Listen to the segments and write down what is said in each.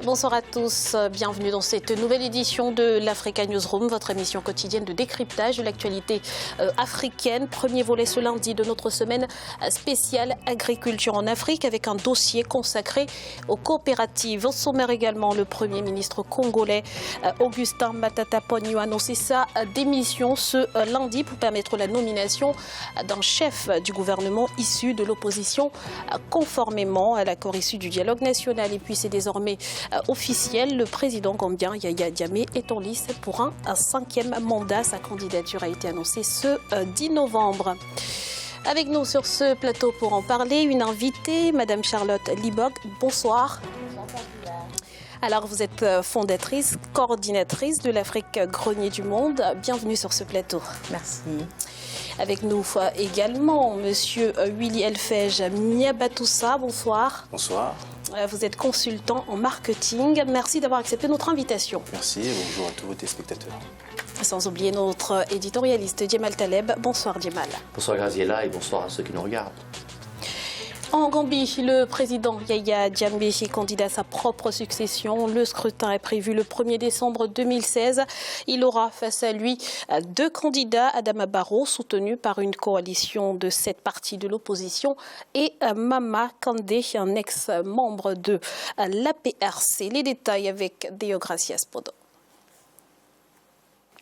Bonsoir à tous, bienvenue dans cette nouvelle édition de l'Africa Newsroom, votre émission quotidienne de décryptage de l'actualité africaine. Premier volet ce lundi de notre semaine spéciale agriculture en Afrique avec un dossier consacré aux coopératives. Au sommaire également, le Premier ministre congolais Augustin Matata Ponyo a annoncé sa démission ce lundi pour permettre la nomination d'un chef du gouvernement issu de l'opposition conformément à l'accord issu du dialogue national. Et puis c'est désormais officiel, le président gambien Yaya Jammeh est en lice pour un 5e mandat. Sa candidature a été annoncée ce 10 novembre. Avec nous sur ce plateau pour en parler, une invitée, Madame Charlotte Libog. Bonsoir. Alors vous êtes fondatrice, coordinatrice de l'Afrique Grenier du Monde. Bienvenue sur ce plateau. Merci. Avec nous également Monsieur Willy Elfej Miabatoussa. Bonsoir. Bonsoir. Vous êtes consultant en marketing. Merci d'avoir accepté notre invitation. Merci et bonjour à tous vos téléspectateurs. Sans oublier notre éditorialiste Djemal Taleb. Bonsoir Djemal. Bonsoir Graziella et bonsoir à ceux qui nous regardent. En Gambie, le président Yaya Jammeh est candidat à sa propre succession. Le scrutin est prévu le 1er décembre 2016. Il aura face à lui 2 candidats, Adama Barrow, soutenu par une coalition de 7 partis de l'opposition, et Mama Kandeh, un ex-membre de l'APRC. Les détails avec Deogracias Podo.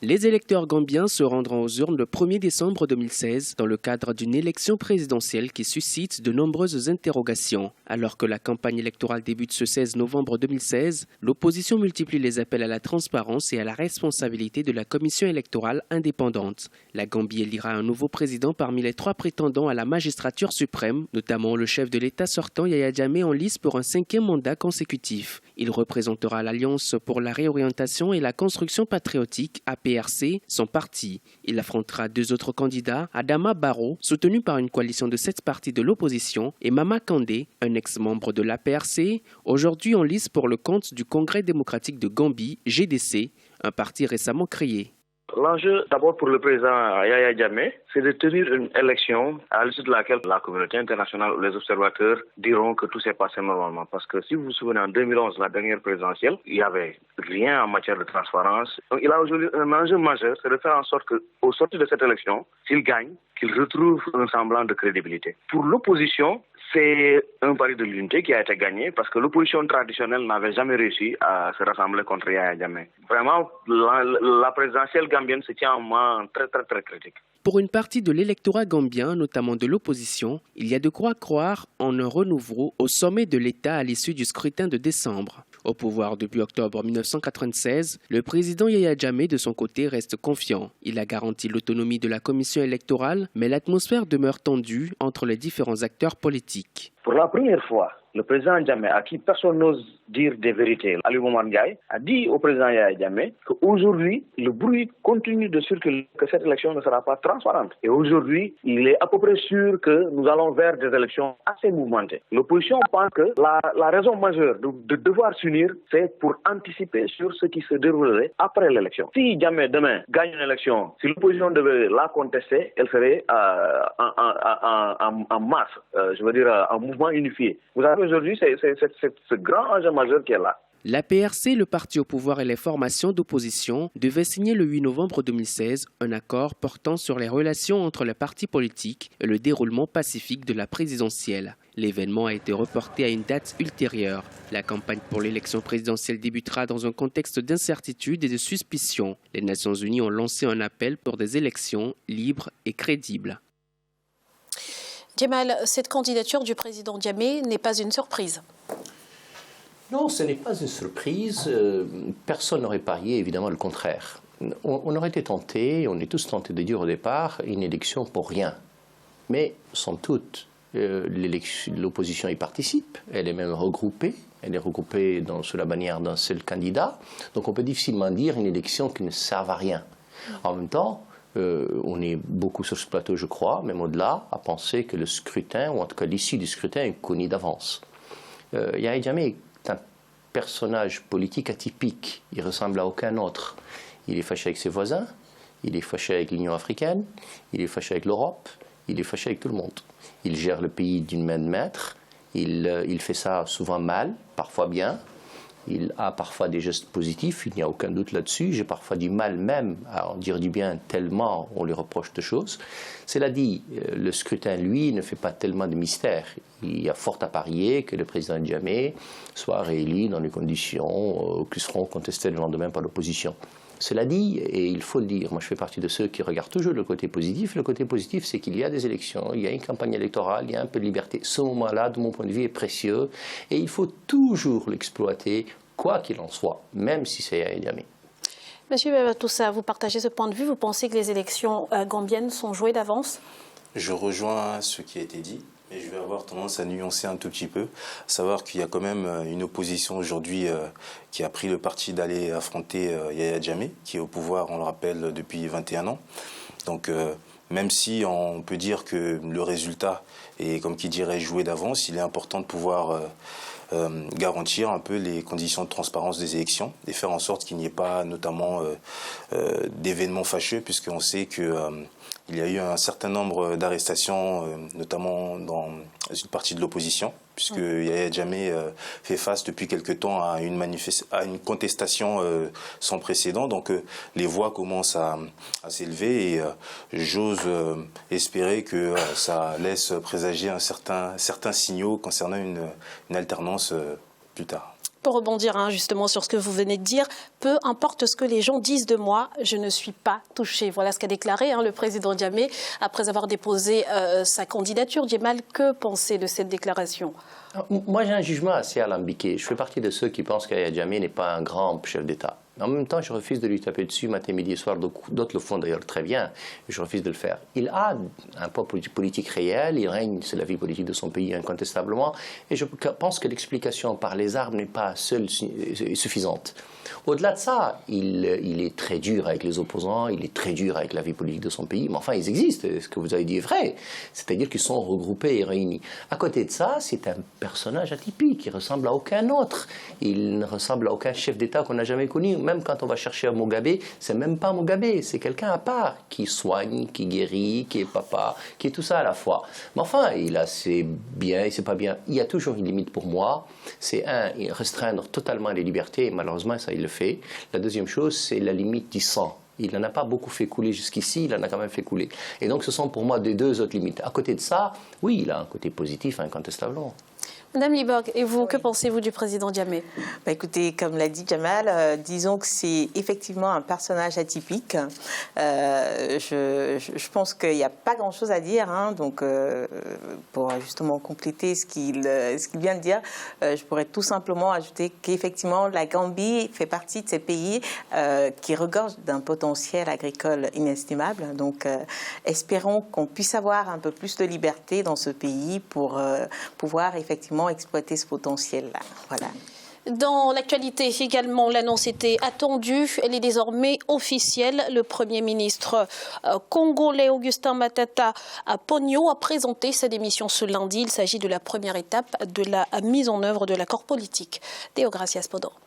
Les électeurs gambiens se rendront aux urnes le 1er décembre 2016 dans le cadre d'une élection présidentielle qui suscite de nombreuses interrogations. Alors que la campagne électorale débute ce 16 novembre 2016, l'opposition multiplie les appels à la transparence et à la responsabilité de la commission électorale indépendante. La Gambie élira un nouveau président parmi les 3 prétendants à la magistrature suprême, notamment le chef de l'État sortant Yaya Jammeh en lice pour un 5e mandat consécutif. Il représentera l'Alliance pour la réorientation et la construction patriotique, APRC, son parti. Il affrontera 2 autres candidats, Adama Barrow, soutenu par une coalition de 7 partis de l'opposition, et Mama Kandeh, un ex-membre de l'APRC, aujourd'hui en lice pour le compte du Congrès démocratique de Gambie, GDC, un parti récemment créé. L'enjeu, d'abord pour le président Yaya Jammeh, c'est de tenir une élection à l'issue de laquelle la communauté internationale ou les observateurs diront que tout s'est passé normalement. Parce que si vous vous souvenez, en 2011, la dernière présidentielle, il n'y avait rien en matière de transparence. Donc il a aujourd'hui un enjeu majeur, c'est de faire en sorte qu'au sortir de cette élection, s'il gagne, qu'il retrouve un semblant de crédibilité. Pour l'opposition, c'est un pari de l'unité qui a été gagné parce que l'opposition traditionnelle n'avait jamais réussi à se rassembler contre Yaya Jammeh. Vraiment, la présidentielle gambienne se tient en moment très critique. Pour une partie de l'électorat gambien, notamment de l'opposition, il y a de quoi croire en un renouveau au sommet de l'État à l'issue du scrutin de décembre. Au pouvoir depuis octobre 1996, le président Yaya Jammeh, de son côté, reste confiant. Il a garanti l'autonomie de la commission électorale, mais l'atmosphère demeure tendue entre les différents acteurs politiques. Pour la première fois, le président Jammeh, à qui personne n'ose dire des vérités, Ali Momar Ndiaye, a dit au président Yaya Jammeh qu'aujourd'hui, le bruit continue de circuler, que cette élection ne sera pas transparente. Et aujourd'hui, il est à peu près sûr que nous allons vers des élections assez mouvementées. L'opposition pense que la raison majeure de devoir s'unir, c'est pour anticiper sur ce qui se déroulerait après l'élection. Si Jammeh demain gagne une élection, si l'opposition devait la contester, elle serait en masse, je veux dire en mouvement unifié. Vous avez aujourd'hui, c'est ce grand enjeu majeur qui est là. L'APRC, le parti au pouvoir et les formations d'opposition, devait signer le 8 novembre 2016 un accord portant sur les relations entre les partis politiques et le déroulement pacifique de la présidentielle. L'événement a été reporté à une date ultérieure. La campagne pour l'élection présidentielle débutera dans un contexte d'incertitude et de suspicion. Les Nations Unies ont lancé un appel pour des élections libres et crédibles. Djemal, cette candidature du président Jammeh n'est pas une surprise. Non, ce n'est pas une surprise. Personne n'aurait parié, évidemment, le contraire. On aurait été tenté, on est tous tentés de dire au départ, une élection pour rien. Mais, sans doute, l'opposition y participe. Elle est même regroupée. Elle est regroupée sous la bannière d'un seul candidat. Donc on peut difficilement dire une élection qui ne sert à rien. En même temps, on est beaucoup sur ce plateau, je crois, même au-delà, à penser que le scrutin, ou en tout cas l'issue du scrutin, est connue d'avance. Yaya Jammeh est un personnage politique atypique. Il ressemble à aucun autre. Il est fâché avec ses voisins, il est fâché avec l'Union africaine, il est fâché avec l'Europe, il est fâché avec tout le monde. Il gère le pays d'une main de maître, il fait ça souvent mal, parfois bien. Il a parfois des gestes positifs, il n'y a aucun doute là-dessus. J'ai parfois du mal même à en dire du bien tellement on lui reproche de choses. Cela dit, le scrutin, lui, ne fait pas tellement de mystère. Il y a fort à parier que le président Jammeh soit réélu dans les conditions qui seront contestées le lendemain par l'opposition. Cela dit, et il faut le dire, moi je fais partie de ceux qui regardent toujours le côté positif. Le côté positif, c'est qu'il y a des élections, il y a une campagne électorale, il y a un peu de liberté. Ce moment-là, de mon point de vue, est précieux et il faut toujours l'exploiter, quoi qu'il en soit, même si c'est Yahya Jammeh. Monsieur Toussa, vous partagez ce point de vue. Vous pensez que les élections gambiennes sont jouées d'avance? Je rejoins ce qui a été dit. Et je vais avoir tendance à nuancer un tout petit peu, à savoir qu'il y a quand même une opposition aujourd'hui qui a pris le parti d'aller affronter Yahya Jammeh, qui est au pouvoir, on le rappelle, depuis 21 ans. Donc même si on peut dire que le résultat est, comme qui dirait, joué d'avance, il est important de pouvoir garantir un peu les conditions de transparence des élections et faire en sorte qu'il n'y ait pas notamment d'événements fâcheux, puisqu'on sait que il y a eu un certain nombre d'arrestations, notamment dans une partie de l'opposition, puisque Yahya Jammeh fait face depuis quelque temps à une contestation sans précédent. Donc les voix commencent à s'élever et j'ose espérer que ça laisse présager certains signaux concernant une alternance plus tard. Pour rebondir justement sur ce que vous venez de dire, peu importe ce que les gens disent de moi, je ne suis pas touché. Voilà ce qu'a déclaré le président Jammeh après avoir déposé sa candidature. Djemal, que pensez de cette déclaration? Moi, j'ai un jugement assez alambiqué. Je fais partie de ceux qui pensent qu'Yahya Jammeh n'est pas un grand chef d'État. En même temps, je refuse de lui taper dessus matin, midi et soir. D'autres le font d'ailleurs très bien. Je refuse de le faire. Il a un poids politique réel. Il règne sur la vie politique de son pays incontestablement. Et je pense que l'explication par les armes n'est pas seule suffisante. Au-delà de ça, il est très dur avec les opposants. Il est très dur avec la vie politique de son pays. Mais enfin, ils existent. Ce que vous avez dit est vrai. C'est-à-dire qu'ils sont regroupés et réunis. À côté de ça, c'est un personnage atypique. Il ressemble à aucun autre. Il ne ressemble à aucun chef d'État qu'on n'a jamais connu. Même quand on va chercher un Mugabe, c'est même pas Mugabe, c'est quelqu'un à part qui soigne, qui guérit, qui est papa, qui est tout ça à la fois. Mais enfin, il a ses biens et ses pas bien. Il y a toujours une limite pour moi. C'est restreindre totalement les libertés, et malheureusement, ça, il le fait. La deuxième chose, c'est la limite du sang. Il n'en a pas beaucoup fait couler jusqu'ici, il en a quand même fait couler. Et donc, ce sont pour moi des deux autres limites. À côté de ça, oui, il a un côté positif, incontestablement. Madame Liborg, et vous, que pensez-vous du président Jammeh? Écoutez, comme l'a dit Djemal, disons que c'est effectivement un personnage atypique. Je pense qu'il n'y a pas grand-chose à dire. Donc, pour justement compléter ce qu'il vient de dire, je pourrais tout simplement ajouter qu'effectivement, la Gambie fait partie de ces pays qui regorgent d'un potentiel agricole inestimable. Donc, espérons qu'on puisse avoir un peu plus de liberté dans ce pays pour pouvoir effectivement exploiter ce potentiel-là. Voilà. Dans l'actualité également, l'annonce était attendue. Elle est désormais officielle. Le Premier ministre congolais Augustin Matata Ponyo a présenté sa démission ce lundi. Il s'agit de la première étape de la mise en œuvre de l'accord politique. Théogracias Podor.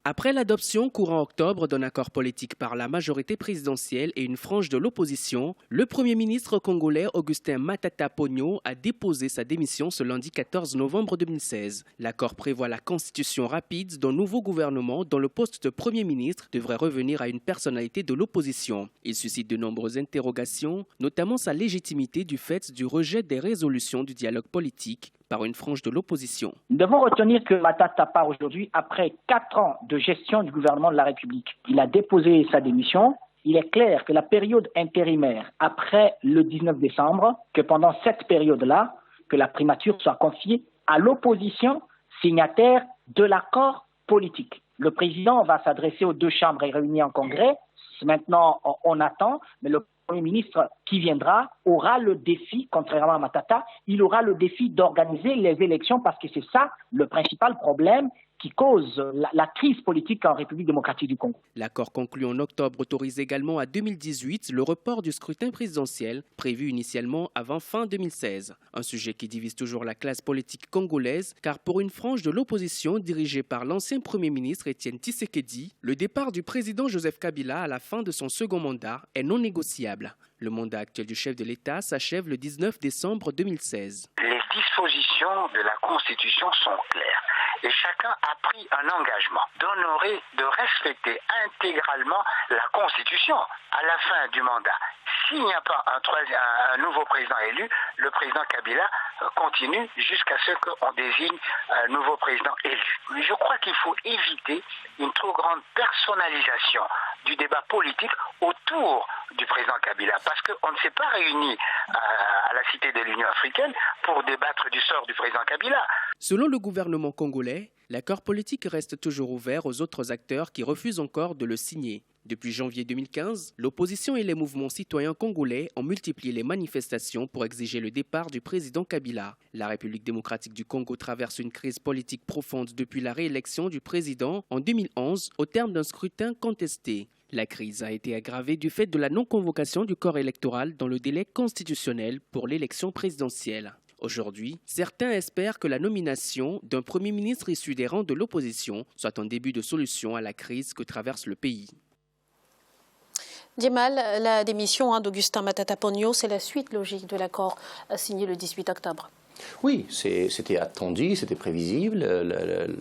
Après l'adoption courant octobre d'un accord politique par la majorité présidentielle et une frange de l'opposition, le Premier ministre congolais Augustin Matata Ponyo a déposé sa démission ce lundi 14 novembre 2016. L'accord prévoit la constitution rapide d'un nouveau gouvernement dont le poste de Premier ministre devrait revenir à une personnalité de l'opposition. Il suscite de nombreuses interrogations, notamment sa légitimité du fait du rejet des résolutions du dialogue politique par une frange de l'opposition. Nous devons retenir que Matata part aujourd'hui après 4 ans de gestion du gouvernement de la République. Il a déposé sa démission. Il est clair que la période intérimaire après le 19 décembre, que pendant cette période-là, que la primature soit confiée à l'opposition signataire de l'accord politique. Le président va s'adresser aux 2 chambres et réunir en congrès. Maintenant, on attend, mais le Premier ministre qui viendra aura le défi, contrairement à Matata, il aura le défi d'organiser les élections parce que c'est ça le principal problème qui cause la crise politique en République démocratique du Congo. L'accord conclu en octobre autorise également à 2018 le report du scrutin présidentiel prévu initialement avant fin 2016. Un sujet qui divise toujours la classe politique congolaise car pour une frange de l'opposition dirigée par l'ancien Premier ministre Étienne Tshisekedi, le départ du président Joseph Kabila à la fin de son second mandat est non négociable. Le mandat actuel du chef de l'État s'achève le 19 décembre 2016. Les dispositions de la Constitution sont claires. et chacun a pris un engagement d'honorer, de respecter intégralement la Constitution à la fin du mandat. S'il n'y a pas un nouveau président élu, le président Kabila continue jusqu'à ce qu'on désigne un nouveau président élu. Mais je crois qu'il faut éviter une trop grande personnalisation du débat politique autour du président Kabila, parce qu'on ne s'est pas réunis à la Cité de l'Union africaine pour débattre du sort du président Kabila. Selon le gouvernement congolais, l'accord politique reste toujours ouvert aux autres acteurs qui refusent encore de le signer. Depuis janvier 2015, l'opposition et les mouvements citoyens congolais ont multiplié les manifestations pour exiger le départ du président Kabila. La République démocratique du Congo traverse une crise politique profonde depuis la réélection du président en 2011 au terme d'un scrutin contesté. La crise a été aggravée du fait de la non-convocation du corps électoral dans le délai constitutionnel pour l'élection présidentielle. Aujourd'hui, certains espèrent que la nomination d'un Premier ministre issu des rangs de l'opposition soit un début de solution à la crise que traverse le pays. Djemal, la démission d'Augustin Matata Ponyo, c'est la suite logique de l'accord signé le 18 octobre. Oui, c'était attendu, c'était prévisible.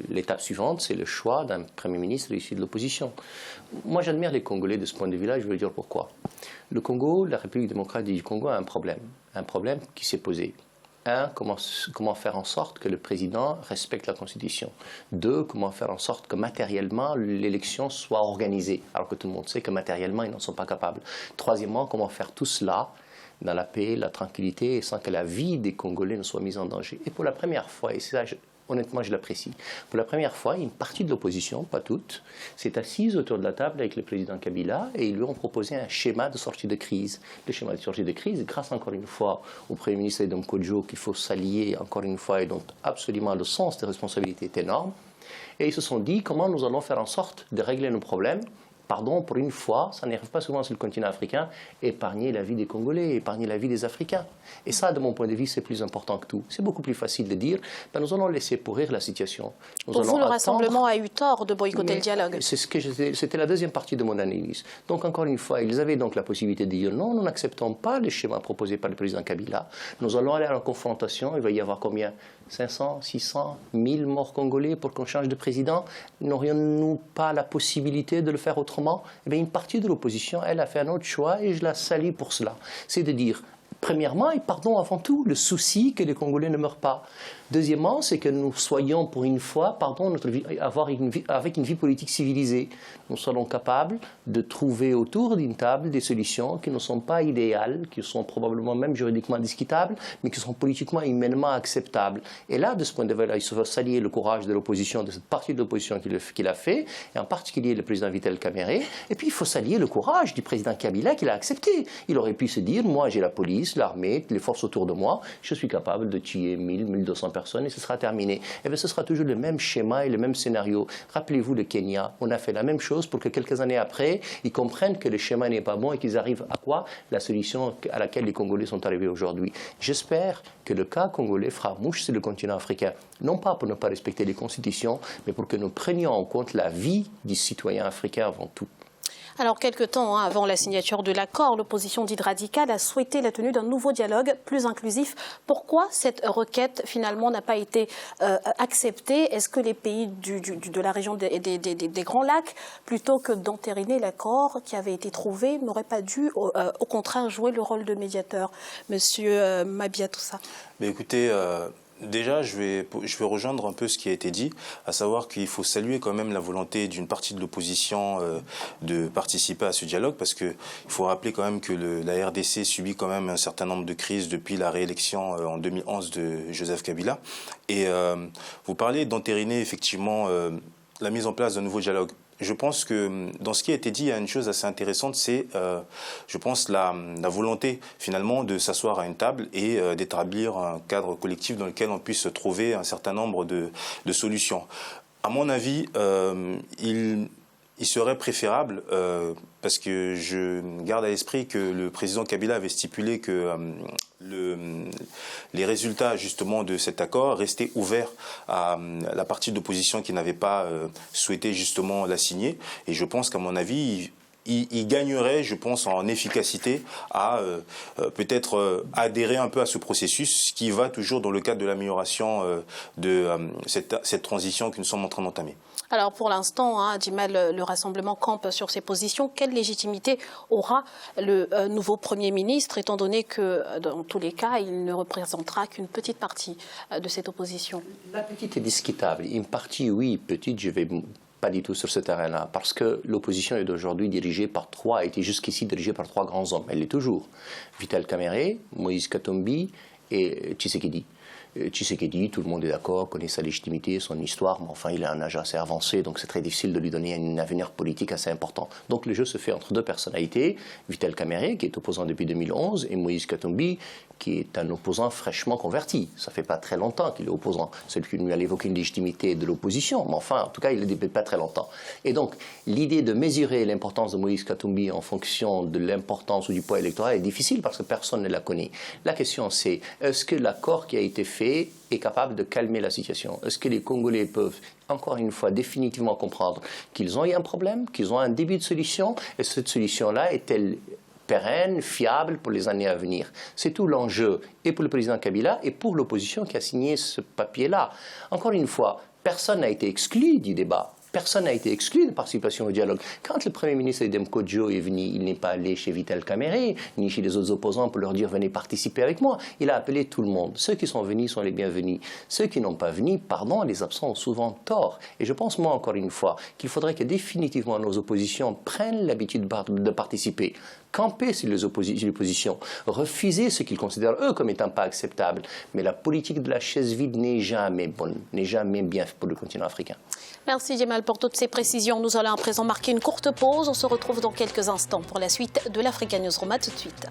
L'étape suivante, c'est le choix d'un Premier ministre issu de l'opposition. Moi, j'admire les Congolais de ce point de vue-là, je vais vous dire pourquoi. Le Congo, la République démocratique du Congo a un problème qui s'est posé. 1, comment faire en sorte que le président respecte la Constitution. 2, comment faire en sorte que matériellement l'élection soit organisée, alors que tout le monde sait que matériellement ils n'en sont pas capables. 3, comment faire tout cela dans la paix, la tranquillité, et sans que la vie des Congolais ne soit mise en danger. Et pour la première fois, et c'est ça, honnêtement je l'apprécie, pour la première fois, une partie de l'opposition, pas toute, s'est assise autour de la table avec le président Kabila et ils lui ont proposé un schéma de sortie de crise. Le schéma de sortie de crise, grâce encore une fois au Premier ministre Edom Kodjo, qu'il faut s'allier encore une fois et dont absolument le sens des responsabilités est énorme. Et ils se sont dit comment nous allons faire en sorte de régler nos problèmes. Pardon, pour une fois, ça n'arrive pas souvent sur le continent africain, épargner la vie des Congolais, épargner la vie des Africains. Et ça, de mon point de vue, c'est plus important que tout. C'est beaucoup plus facile de dire, nous allons laisser pourrir la situation. Pour vous, le rassemblement a eu tort de boycotter le dialogue. C'était la deuxième partie de mon analyse. Donc, encore une fois, ils avaient donc la possibilité de dire non, nous n'acceptons pas le schéma proposé par le président Kabila. Nous allons aller à la confrontation. Il va y avoir combien 500, 600, 1000 morts congolais pour qu'on change de président. N'aurions-nous pas la possibilité de le faire autrement? Eh bien, une partie de l'opposition, elle a fait un autre choix et je la salue pour cela. C'est de dire, premièrement, et pardon avant tout, le souci que les Congolais ne meurent pas. Deuxièmement, c'est que nous soyons pour une fois, avec une vie politique civilisée. Nous serons capables de trouver autour d'une table des solutions qui ne sont pas idéales, qui sont probablement même juridiquement discutables, mais qui sont politiquement et humainement acceptables. Et là, de ce point de vue-là, il faut saluer le courage de l'opposition, de cette partie de l'opposition qui l'a fait, et en particulier le président Vital Kamerhe. Et puis, il faut saluer le courage du président Kabila qui l'a accepté. Il aurait pu se dire, moi j'ai la police, l'armée, les forces autour de moi, je suis capable de tuer 1000, 1200 personnes et ce sera terminé. Et bien, ce sera toujours le même schéma et le même scénario. Rappelez-vous le Kenya, on a fait la même chose pour que quelques années après, ils comprennent que le schéma n'est pas bon et qu'ils arrivent à quoi? La solution à laquelle les Congolais sont arrivés aujourd'hui. J'espère que le cas congolais fera mouche sur le continent africain, non pas pour ne pas respecter les constitutions, mais pour que nous prenions en compte la vie du citoyen africain avant tout. Alors, quelque temps avant la signature de l'accord, l'opposition dite radicale a souhaité la tenue d'un nouveau dialogue plus inclusif. Pourquoi cette requête, finalement, n'a pas été acceptée? Est-ce que les pays de la région des Grands Lacs, plutôt que d'entériner l'accord qui avait été trouvé, n'auraient pas dû, au contraire, jouer le rôle de médiateur? Monsieur Mabia, tout ça. Mais écoutez... Déjà, je vais rejoindre un peu ce qui a été dit, à savoir qu'il faut saluer quand même la volonté d'une partie de l'opposition de participer à ce dialogue, parce qu'il faut rappeler quand même que la RDC subit quand même un certain nombre de crises depuis la réélection en 2011 de Joseph Kabila. Et vous parlez d'entériner effectivement la mise en place d'un nouveau dialogue. Je pense que dans ce qui a été dit, il y a une chose assez intéressante, c'est, je pense, la volonté finalement de s'asseoir à une table et d'établir un cadre collectif dans lequel on puisse trouver un certain nombre de solutions. À mon avis, il serait préférable, parce que je garde à l'esprit que le président Kabila avait stipulé que les résultats justement de cet accord restaient ouverts à la partie d'opposition qui n'avait pas souhaité justement la signer. Et je pense qu'à mon avis, il gagnerait, je pense, en efficacité à peut-être adhérer un peu à ce processus qui va toujours dans le cadre de l'amélioration de cette transition que nous sommes en train d'entamer. Alors pour l'instant, Djimal, le Rassemblement campe sur ses positions. Quelle légitimité aura le nouveau Premier ministre, étant donné que dans tous les cas, il ne représentera qu'une petite partie de cette opposition? La petite est discutable. Une partie, oui, petite, je vais pas du tout sur ce terrain-là, parce que l'opposition est aujourd'hui dirigée par a été jusqu'ici dirigée par 3 grands hommes. Elle l'est toujours. Vital Kamerhe, Moïse Katumbi et Tshisekedi. Tshisekedi, tout le monde est d'accord, connaît sa légitimité, son histoire, mais enfin il a un âge assez avancé, donc c'est très difficile de lui donner un avenir politique assez important. Donc le jeu se fait entre 2 personnalités, Vital Kamerhe, qui est opposant depuis 2011, et Moïse Katumbi, qui est un opposant fraîchement converti. Ça fait pas très longtemps qu'il est opposant. Celui qui lui a évoqué une légitimité de l'opposition, mais enfin, en tout cas, il ne le dit pas très longtemps. Et donc, l'idée de mesurer l'importance de Moïse Katumbi en fonction de l'importance ou du poids électoral est difficile parce que personne ne la connaît. La question c'est, est-ce que l'accord qui a été fait est capable de calmer la situation? Est-ce que les Congolais peuvent, encore une fois, définitivement comprendre qu'ils ont eu un problème, qu'ils ont un début de solution, et cette solution-là est-elle pérenne, fiable pour les années à venir? C'est tout l'enjeu, et pour le président Kabila, et pour l'opposition qui a signé ce papier-là. Encore une fois, personne n'a été exclu du débat. Personne n'a été exclu de participation au dialogue. Quand le Premier ministre Edem Kodjo est venu, il n'est pas allé chez Vital Kamerhe, ni chez les autres opposants pour leur dire « venez participer avec moi ». Il a appelé tout le monde. Ceux qui sont venus sont les bienvenus. Ceux qui n'ont pas venu, pardon, les absents ont souvent tort. Et je pense, moi, encore une fois, qu'il faudrait que définitivement nos oppositions prennent l'habitude de participer. Camper sur les oppositions, refuser ce qu'ils considèrent, eux, comme étant pas acceptable. Mais la politique de la chaise vide n'est jamais bonne, n'est jamais bien pour le continent africain. Merci Djimal pour toutes ces précisions. Nous allons à présent marquer une courte pause. On se retrouve dans quelques instants pour la suite de l'Africa News Room. À tout de suite.